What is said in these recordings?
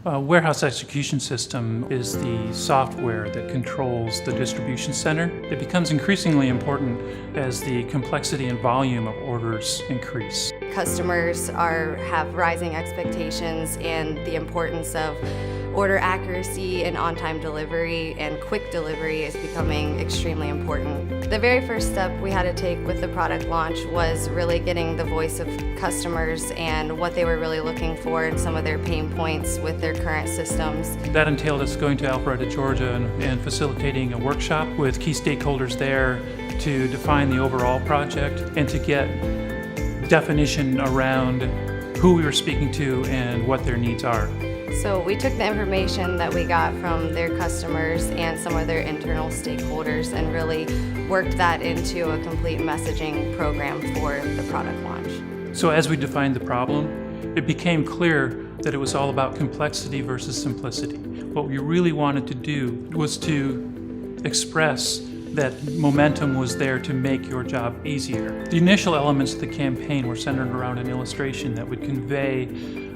Warehouse execution system is the software that controls the distribution center. It becomes increasingly important as the complexity and volume of orders increase. Customers have rising expectations, and the importance of order accuracy and on-time delivery and quick delivery is becoming extremely important. The very first step we had to take with the product launch was really getting the voice of customers and what they were really looking for and some of their pain points with their current systems. That entailed us going to Alpharetta, Georgia and facilitating a workshop with key stakeholders there to define the overall project and to get definition around who we were speaking to and what their needs are. So we took the information that we got from their customers and some of their internal stakeholders and really worked that into a complete messaging program for the product launch. So as we defined the problem, it became clear that it was all about complexity versus simplicity. What we really wanted to do was to express that momentum was there to make your job easier. The initial elements of the campaign were centered around an illustration that would convey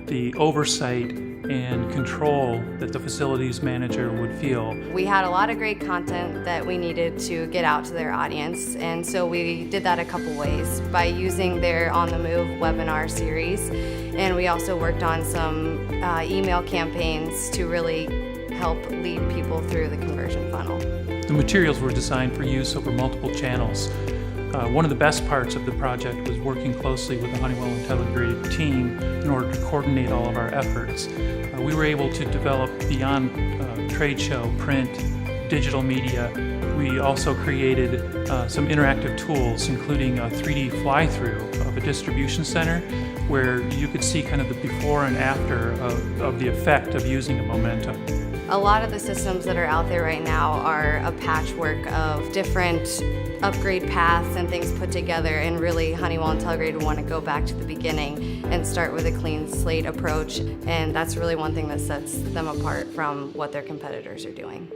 the oversight and control that the facilities manager would feel. We had a lot of great content that we needed to get out to their audience, and so we did that a couple ways by using their On the Move webinar series, and we also worked on some email campaigns to really help lead people through the conversion funnel. The materials were designed for use over multiple channels. One of the best parts of the project was working closely with the Honeywell Intelligrated team in order to coordinate all of our efforts. We were able to develop beyond trade show, print, digital media. We also created some interactive tools, including a 3D fly-through of a distribution center where you could see kind of the before and after of the effect of using a momentum. A lot of the systems that are out there right now are a patchwork of different upgrade paths and things put together, and really Honeywell Intelligrated want to go back to the beginning and start with a clean slate approach, and that's really one thing that sets them apart from what their competitors are doing.